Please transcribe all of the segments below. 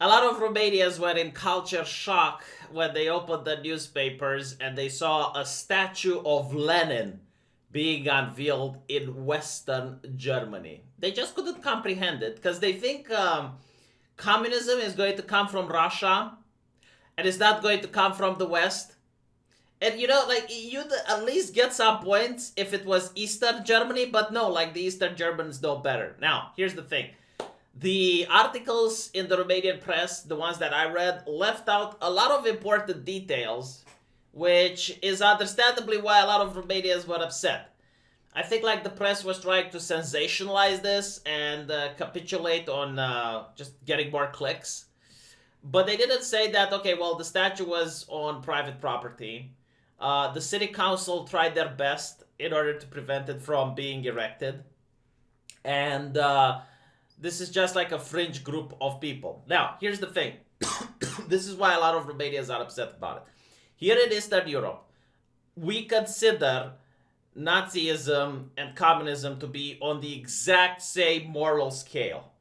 A lot of Romanians were in culture shock when they opened the newspapers and they saw a statue of Lenin being unveiled in Western Germany. They just couldn't comprehend it because they think communism is going to come from Russia and it's not going to come from the West. And like you'd at least get some points if it was Eastern Germany, but no, like the Eastern Germans know better. Now, here's the thing. The articles in the Romanian press, the ones that I read, left out a lot of important details, which is understandably why a lot of Romanians were upset. I think like the press was trying to sensationalize this and capitulate on just getting more clicks. But they didn't say that, okay, well, the statue was on private property. The city council tried their best in order to prevent it from being erected. And this is just like a fringe group of people. Now, here's the thing. This is why a lot of Romanians are upset about it. Here in Eastern Europe, we consider Nazism and communism to be on the exact same moral scale,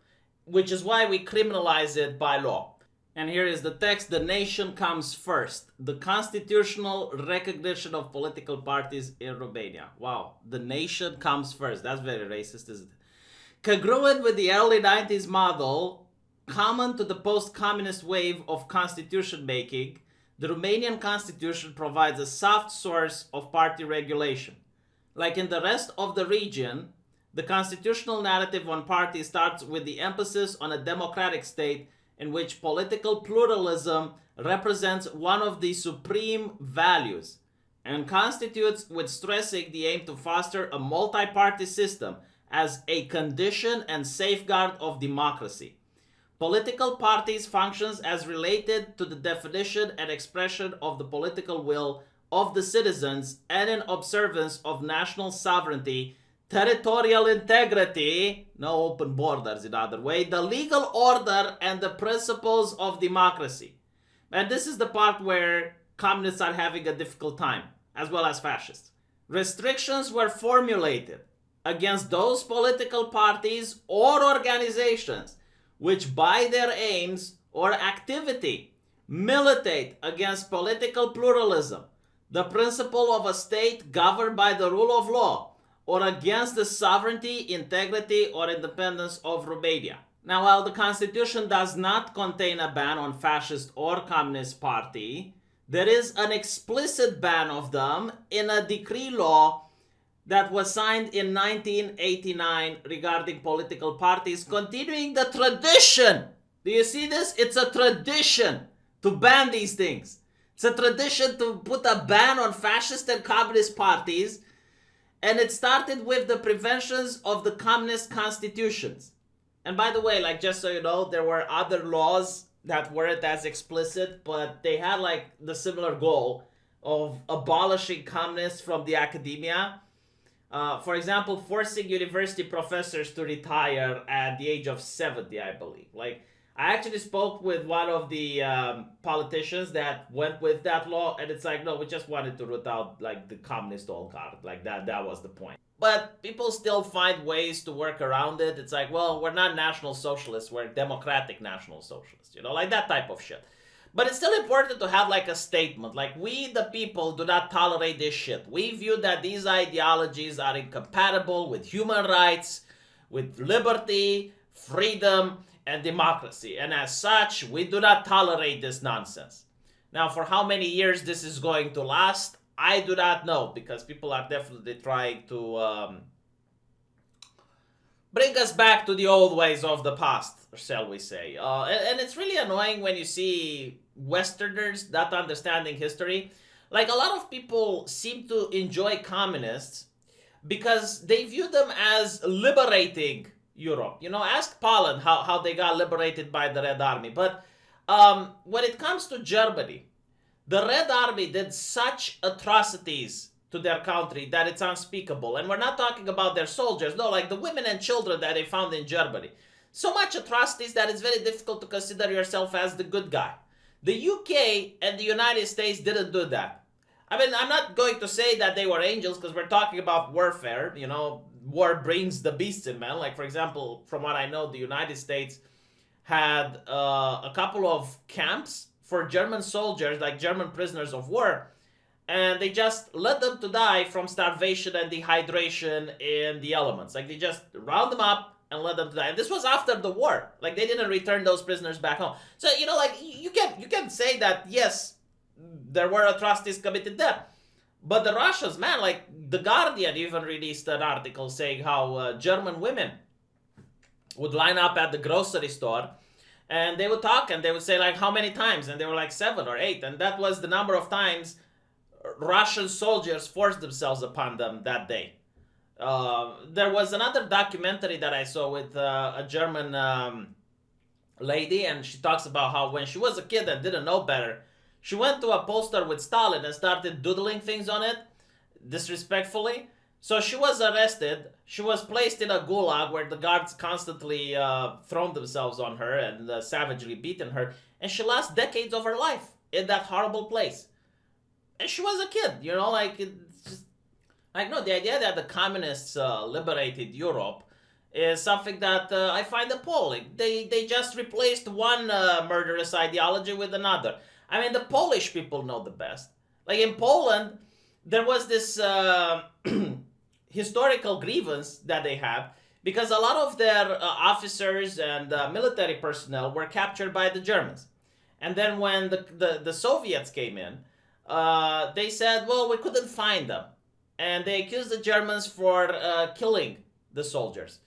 which is why we criminalize it by law. And here is the text. The nation comes first. The constitutional recognition of political parties in Romania. Wow. The nation comes first. That's very racist, isn't it? Congruent with the early 90s model, common to the post-communist wave of constitution making, the Romanian constitution provides a soft source of party regulation. Like in the rest of the region, the constitutional narrative on parties starts with the emphasis on a democratic state in which political pluralism represents one of the supreme values and constitutes with stressing the aim to foster a multi-party system as a condition and safeguard of democracy. Political parties functions as related to the definition and expression of the political will of the citizens and in observance of national sovereignty, territorial integrity, no open borders in other way, the legal order and the principles of democracy. And this is the part where communists are having a difficult time, as well as fascists. Restrictions were formulated against those political parties or organizations which by their aims or activity militate against political pluralism, the principle of a state governed by the rule of law, or against the sovereignty, integrity, or independence of Romania. Now, while the Constitution does not contain a ban on fascist or communist party, there is an explicit ban of them in a decree law that was signed in 1989 regarding political parties, continuing the tradition. Do you see this? It's a tradition to ban these things. It's a tradition to put a ban on fascist and communist parties, and it started with the preventions of the communist constitutions. And by the way, like just so you know, there were other laws that weren't as explicit, but they had like the similar goal of abolishing communists from the academia. For example, forcing university professors to retire at the age of 70, I believe. Like, I actually spoke with one of the politicians that went with that law, and it's like, no, we just wanted to root out like the communist oligarch. Like that was the point. But people still find ways to work around it. It's like, well, we're not national socialists, we're democratic national socialists, like that type of shit. But it's still important to have like a statement, like we the people do not tolerate this shit. We view that these ideologies are incompatible with human rights, with liberty, freedom, and democracy. And as such, we do not tolerate this nonsense. Now, for how many years this is going to last, I do not know, because people are definitely trying to bring us back to the old ways of the past, shall we say. And it's really annoying when you see Westerners not understanding history. Like, a lot of people seem to enjoy communists because they view them as liberating Europe. Ask Poland how they got liberated by the Red Army. But when it comes to Germany, the Red Army did such atrocities to their country that it's unspeakable. And we're not talking about their soldiers, no, like the women and children that they found in Germany. So much atrocities that it's very difficult to consider yourself as the good guy. The UK and the United States didn't do that. I mean, I'm not going to say that they were angels because we're talking about warfare. War brings the beasts in, man. Like, for example, from what I know, the United States had a couple of camps for German soldiers, like German prisoners of war, and they just let them to die from starvation and dehydration in the elements. Like they just round them up and let them to die. And this was after the war. Like they didn't return those prisoners back home. So like you can say that yes, there were atrocities committed there. But the Russians, man, like the Guardian even released an article saying how German women would line up at the grocery store and they would talk and they would say like how many times, and they were like 7 or 8, and that was the number of times Russian soldiers forced themselves upon them that day. There was another documentary that I saw with a German lady, and she talks about how when she was a kid and didn't know better, she went to a poster with Stalin and started doodling things on it disrespectfully. So she was arrested. She was placed in a gulag where the guards constantly thrown themselves on her and savagely beaten her. And she lost decades of her life in that horrible place. And she was a kid, like it's just like no, the idea that the communists liberated Europe is something that I find appalling. They just replaced one murderous ideology with another. I mean, the Polish people know the best. Like in Poland, there was this historical grievance that they had because a lot of their officers and military personnel were captured by the Germans. And then when the Soviets came in, they said, well, we couldn't find them. And they accused the Germans for killing the soldiers.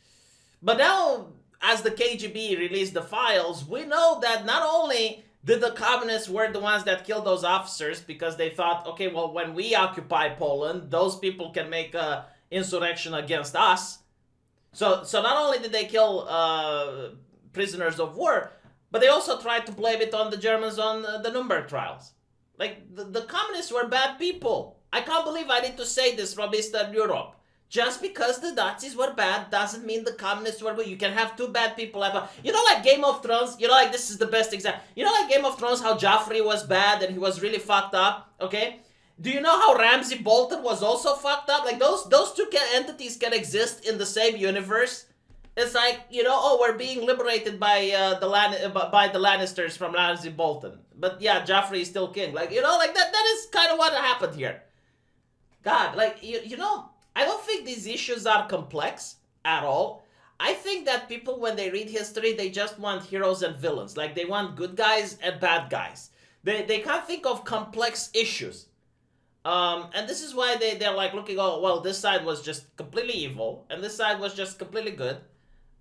But now, as the KGB released the files, we know that not only did the communists were the ones that killed those officers because they thought, okay, well, when we occupy Poland, those people can make a insurrection against us. So not only did they kill prisoners of war, but they also tried to blame it on the Germans on the Nuremberg trials. Like, the communists were bad people. I can't believe I need to say this from Eastern Europe. Just because the Nazis were bad doesn't mean the communists were good. You can have two bad people. Like Game of Thrones, like this is the best example. Like Game of Thrones, how Joffrey was bad and he was really fucked up, okay? Do you know how Ramsay Bolton was also fucked up? Like those two entities can exist in the same universe. It's like, we're being liberated by the Lannisters from Ramsay Bolton. But yeah, Joffrey is still king. Like, that is kind of what happened here. God, like, I don't think these issues are complex at all. I think that people, when they read history, they just want heroes and villains. Like, they want good guys and bad guys. They can't think of complex issues. And this is why they're like looking, this side was just completely evil, and this side was just completely good,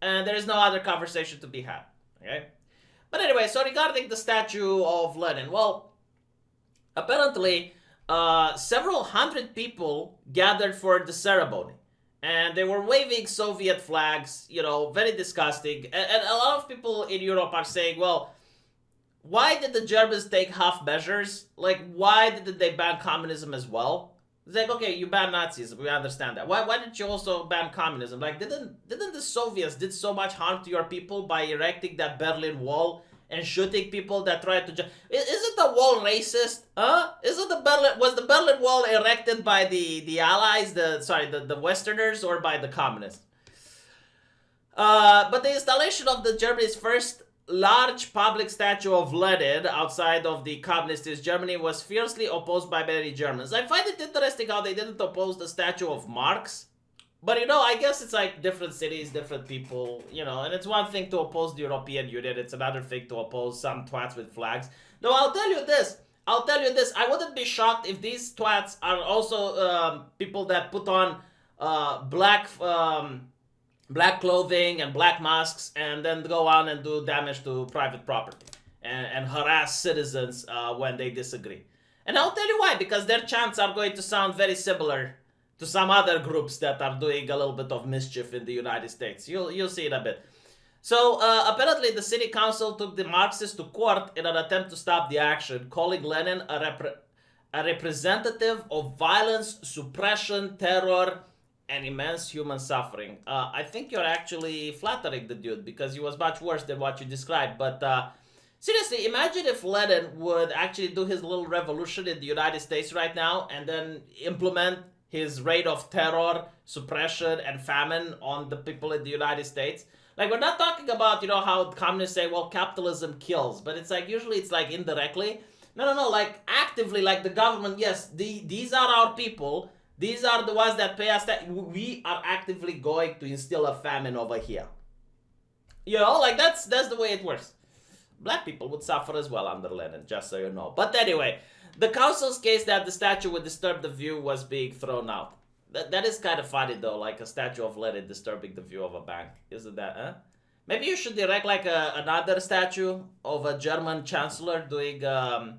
and there is no other conversation to be had. Okay? But anyway, so regarding the statue of Lenin, well, apparently several hundred people gathered for the ceremony, and they were waving Soviet flags, very disgusting. And a lot of people in Europe are saying, well, why did the Germans take half measures? Like, why didn't they ban communism as well? It's like, okay, you ban Nazis, we understand that. Why didn't you also ban communism? Like, didn't the Soviets did so much harm to your people by erecting that Berlin Wall and shooting people that tried to... Isn't the wall racist? Huh? Was the Berlin Wall erected by the Allies, the Westerners, or by the communists? But the installation of Germany's first large public statue of Lenin outside of the communist East Germany was fiercely opposed by many Germans. I find it interesting how they didn't oppose the statue of Marx. But, I guess it's like different cities, different people, and it's one thing to oppose the European Union. It's another thing to oppose some twats with flags. No, I'll tell you this. I wouldn't be shocked if these twats are also people that put on black clothing and black masks and then go on and do damage to private property and harass citizens when they disagree. And I'll tell you why, because their chants are going to sound very similar to some other groups that are doing a little bit of mischief in the United States. You'll see it a bit. So apparently the city council took the Marxists to court in an attempt to stop the action, calling Lenin a representative of violence, suppression, terror, and immense human suffering. I think you're actually flattering the dude because he was much worse than what you described. But seriously, imagine if Lenin would actually do his little revolution in the United States right now and then implement his reign of terror, suppression, and famine on the people in the United States. Like, we're not talking about, how communists say, well, capitalism kills, but it's like, usually it's like indirectly. No, like actively, like the government, yes, these are our people, these are the ones that pay us, that we are actively going to instill a famine over here. Like that's the way it works. Black people would suffer as well under Lenin, just so you know. But anyway, the council's case that the statue would disturb the view was being thrown out. That is kind of funny though, like a statue of Lenin disturbing the view of a bank. Isn't that, huh? Maybe you should erect like another statue of a German chancellor doing, a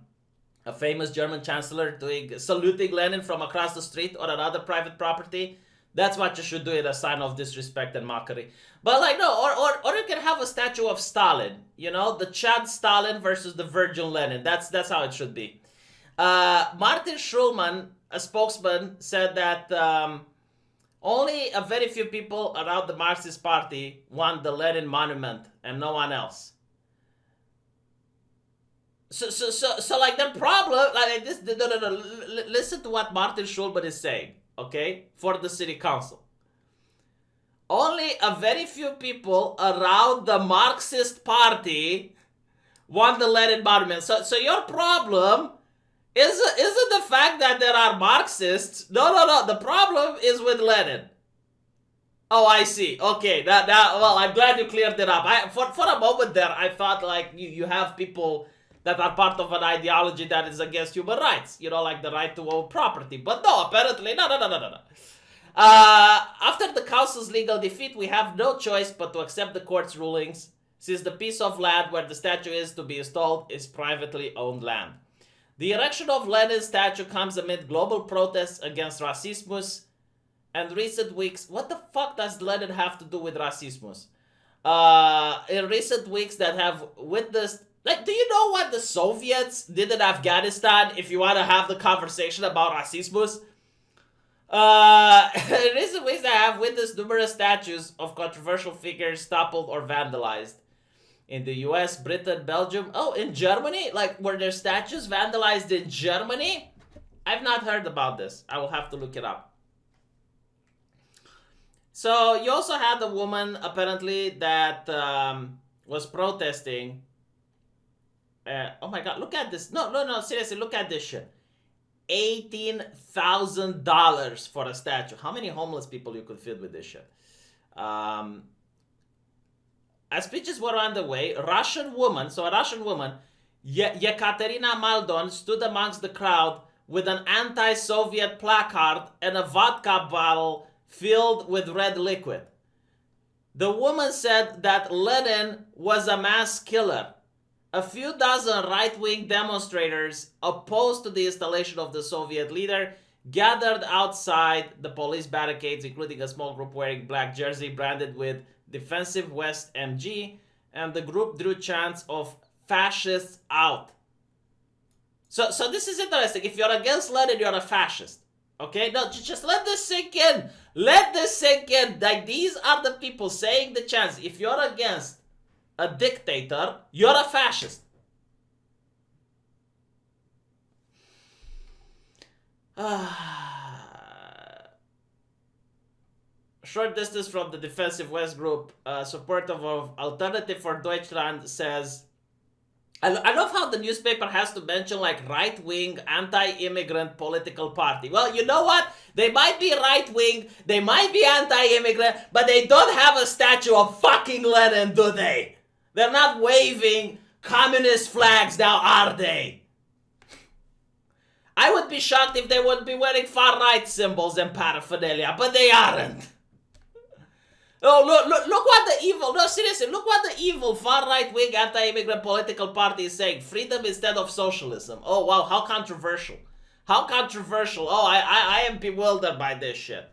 famous German chancellor doing, saluting Lenin from across the street or another private property. That's what you should do in a sign of disrespect and mockery. But like, no, or you can have a statue of Stalin, the Chad Stalin versus the Virgin Lenin. That's how it should be. Martin Schulman, a spokesman, said that only a very few people around the Marxist Party want the Lenin monument and no one else. So like the problem, like this, no, listen to what Martin Schulman is saying, okay, for the city council. Only a very few people around the Marxist Party want the Lenin monument. So your problem isn't the fact that there are Marxists. No. The problem is with Lenin. Oh, I see. Okay, well, I'm glad you cleared it up. For a moment there, I thought like you have people that are part of an ideology that is against human rights. Like the right to own property. But no, apparently, no. After the council's legal defeat, we have no choice but to accept the court's rulings, since the piece of land where the statue is to be installed is privately owned land. The erection of Lenin's statue comes amid global protests against racismus and recent weeks. What the fuck does Lenin have to do with racismus? In recent weeks that have witnessed, like, do you know what the Soviets did in Afghanistan if you want to have the conversation about racismus? In recent weeks that have witnessed numerous statues of controversial figures toppled or vandalized. In the US, Britain, Belgium. Oh, in Germany? Like, were there statues vandalized in Germany? I've not heard about this. I will have to look it up. So, you also had a woman, apparently, that was protesting. Oh my god, look at this. No, seriously, look at this shit. $18,000 for a statue. How many homeless people you could feed with this shit? As speeches were underway, a Russian woman, Yekaterina Maldon, stood amongst the crowd with an anti-Soviet placard and a vodka bottle filled with red liquid. The woman said that Lenin was a mass killer. A few dozen right-wing demonstrators opposed to the installation of the Soviet leader gathered outside the police barricades, including a small group wearing black jersey branded with Defensive West MG, and the group drew chants of fascists out. So this is interesting. If you're against Lenin, you're a fascist. Okay? No, just let this sink in. Let this sink in. Like, these are the people saying the chants. If you're against a dictator, you're a fascist. Short distance from the Defensive West group, supportive of Alternative for Deutschland, says, I love how the newspaper has to mention like right-wing, anti-immigrant political party. Well, you know what? They might be right-wing, they might be anti-immigrant, but they don't have a statue of fucking Lenin, do they? They're not waving communist flags now, are they? I would be shocked if they would be wearing far-right symbols and paraphernalia, but they aren't. Oh, look what the evil, no, seriously, look what the evil far-right-wing anti-immigrant political party is saying. Freedom instead of socialism. Oh, wow, how controversial. How controversial. Oh, I am bewildered by this shit.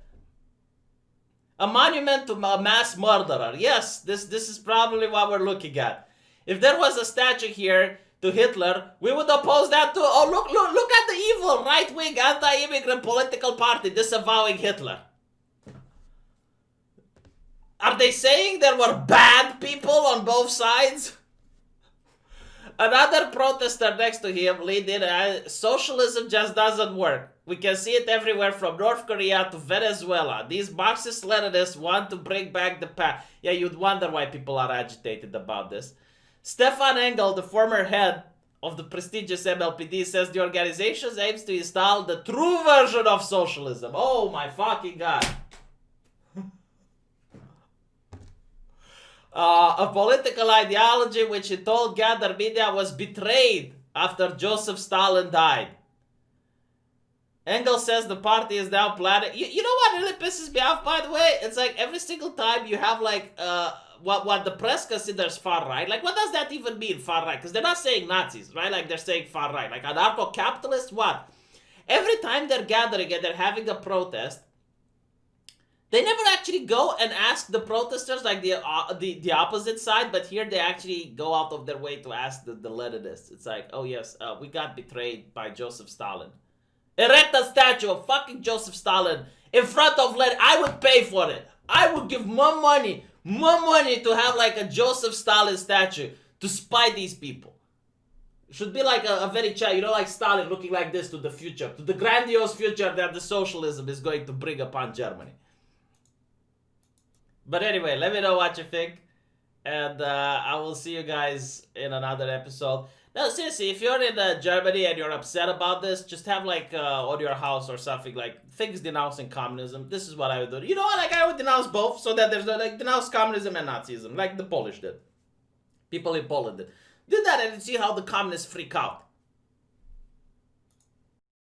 A monument to a mass murderer. Yes, this is probably what we're looking at. If there was a statue here to Hitler, we would oppose that too. Oh, look at the evil right-wing anti-immigrant political party disavowing Hitler. Are they saying there were bad people on both sides? Another protester next to him leaned in, socialism just doesn't work. We can see it everywhere from North Korea to Venezuela. These Marxist-Leninists want to bring back the past. Yeah, you'd wonder why people are agitated about this. Stefan Engel, the former head of the prestigious MLPD, says the organization aims to install the true version of socialism. Oh my fucking god. A political ideology which he told Gather Media was betrayed after Joseph Stalin died. Engels says the party is now planning. You know what really pisses me off, by the way? It's like every single time you have like what the press considers far right. Like, what does that even mean, far right? Because they're not saying Nazis, right? Like, they're saying far right. Like, anarcho-capitalist, what? Every time they're gathering and they're having a protest, they never actually go and ask the protesters, like the opposite side, but here they actually go out of their way to ask the Leninists. It's like, oh yes, we got betrayed by Joseph Stalin. Erect a statue of fucking Joseph Stalin in front of Lenin. I would pay for it. I would give more money to have like a Joseph Stalin statue to spy these people. It should be like a very child, you know, like Stalin looking like this to the future, to the grandiose future that the socialism is going to bring upon Germany. But anyway, let me know what you think, and I will see you guys in another episode. No, seriously, if you're in Germany and you're upset about this, just have like on your house or something like things denouncing communism. This is what I would do. You know what? Like, I would denounce both, so that there's no, like, denounce communism and Nazism, like the Polish did. People in Poland did. Do that and see how the communists freak out.